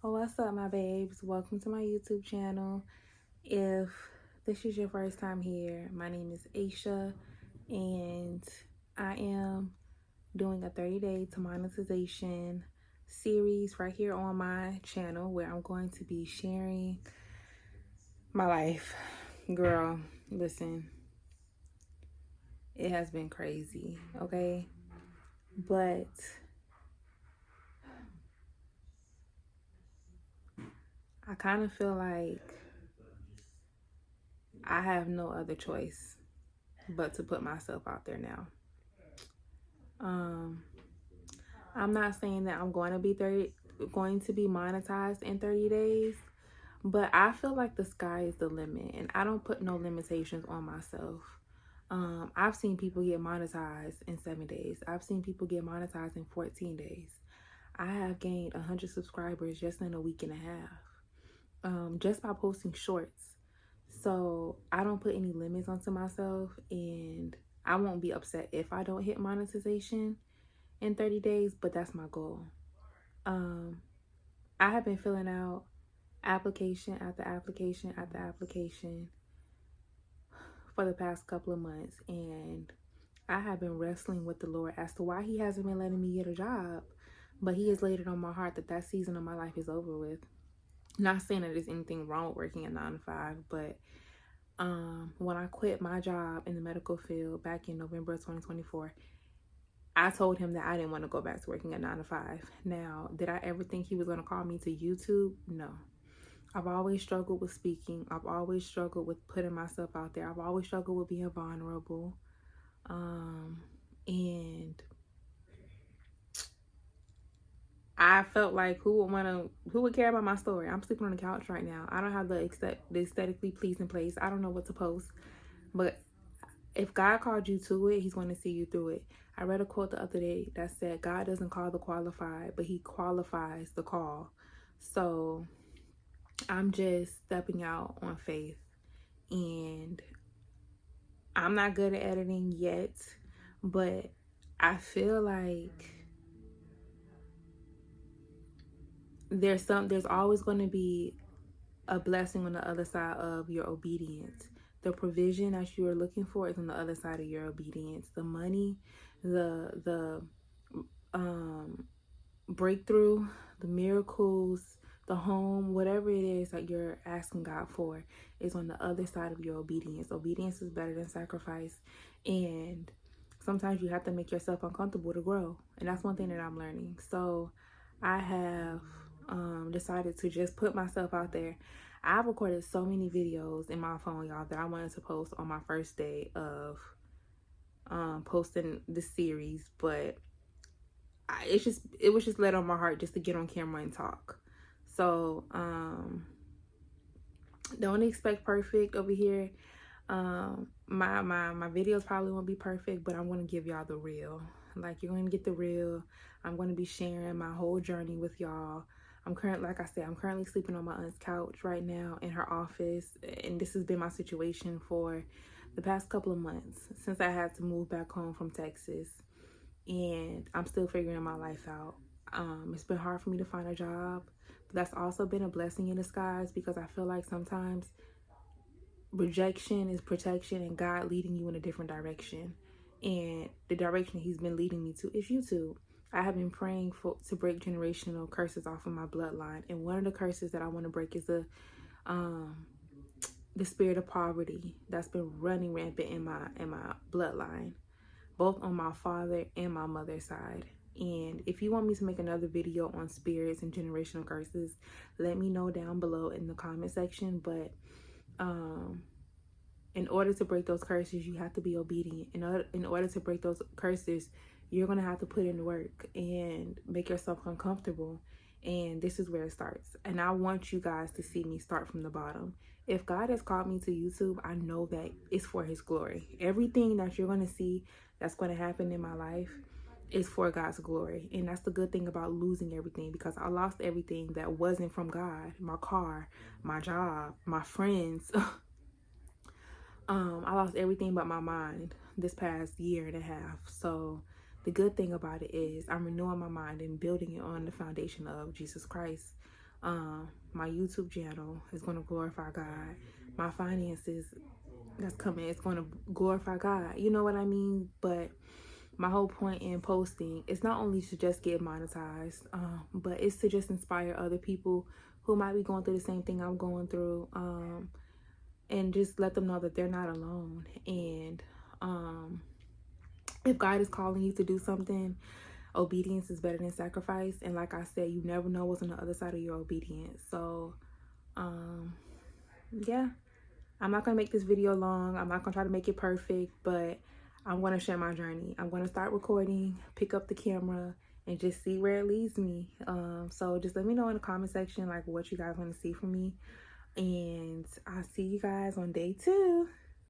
What's up, my babes? Welcome to my YouTube channel. If this is your first time here, my name is Aisha, and I am doing a 30-day to monetization series right here on my channel where I'm going to be sharing my life. Girl, listen, it has been crazy, okay? But I kind of feel like I have no other choice but to put myself out there now. I'm not saying that I'm going to be monetized in 30 days, but I feel like the sky is the limit, and I don't put no limitations on myself. I've seen people get monetized in 7 days. I've seen people get monetized in 14 days. I have gained 100 subscribers just in a week and a half, just by posting shorts. So I don't put any limits onto myself, and I won't be upset if I don't hit monetization in 30 days, but that's my goal. I have been filling out application after application after application for the past couple of months, and I have been wrestling with the Lord as to why he hasn't been letting me get a job, but he has laid it on my heart that season of my life is over with. Not saying that there's anything wrong with working a 9 to 5, but when I quit my job in the medical field back in November of 2024, I told him that I didn't want to go back to working a 9 to 5. Now, did I ever think he was going to call me to YouTube? No. I've always struggled with speaking. I've always struggled with putting myself out there. I've always struggled with being vulnerable. And I felt like who would care about my story? I'm sleeping on the couch right now. I don't have the aesthetically pleasing place. I don't know what to post. But if God called you to it, he's going to see you through it. I read a quote the other day that said, God doesn't call the qualified, but he qualifies the call. So I'm just stepping out on faith, and I'm not good at editing yet, but I feel like there's always going to be a blessing on the other side of your obedience. The provision that you are looking for is on the other side of your obedience. The money, the breakthrough, the miracles, the home, whatever it is that you're asking God for is on the other side of your obedience. Obedience is better than sacrifice, and sometimes you have to make yourself uncomfortable to grow, and that's one thing that I'm learning. So I have decided to just put myself out there. I've recorded so many videos in my phone, y'all, that I wanted to post on my first day of posting the series, but it was just laid on my heart just to get on camera and talk. So don't expect perfect over here. My videos probably won't be perfect, but I'm going to give y'all the real. Like, you're going to get the real. I'm going to be sharing my whole journey with y'all. I'm currently sleeping on my aunt's couch right now in her office, and this has been my situation for the past couple of months since I had to move back home from Texas, and I'm still figuring my life out. It's been hard for me to find a job, but that's also been a blessing in disguise, because I feel like sometimes rejection is protection and God leading you in a different direction. And the direction he's been leading me to is YouTube. I have been praying to break generational curses off of my bloodline, and one of the curses that I want to break is the spirit of poverty that's been running rampant in my bloodline, both on my father and my mother's side. And if you want me to make another video on spirits and generational curses, let me know down below in the comment section. But in order to break those curses, you have to be obedient. In order to break those curses, you're going to have to put in work and make yourself uncomfortable. And this is where it starts. And I want you guys to see me start from the bottom. If God has called me to YouTube, I know that it's for his glory. Everything that you're going to see that's going to happen in my life is for God's glory. And that's the good thing about losing everything, because I lost everything that wasn't from God. My car, my job, my friends. I lost everything but my mind this past year and a half. So the good thing about it is I'm renewing my mind and building it on the foundation of Jesus Christ. My YouTube channel is going to glorify God. My finances that's coming is going to glorify God. You know what I mean? But my whole point in posting is not only to just get monetized, but it's to just inspire other people who might be going through the same thing I'm going through, and just let them know that they're not alone. And if God is calling you to do something, obedience is better than sacrifice. And like I said, you never know what's on the other side of your obedience. So yeah, I'm not gonna make this video long. I'm not gonna try to make it perfect, but I'm gonna share my journey. I'm gonna start recording, pick up the camera, and just see where it leads me. So just let me know in the comment section like what you guys want to see from me, and I'll see you guys on day 2.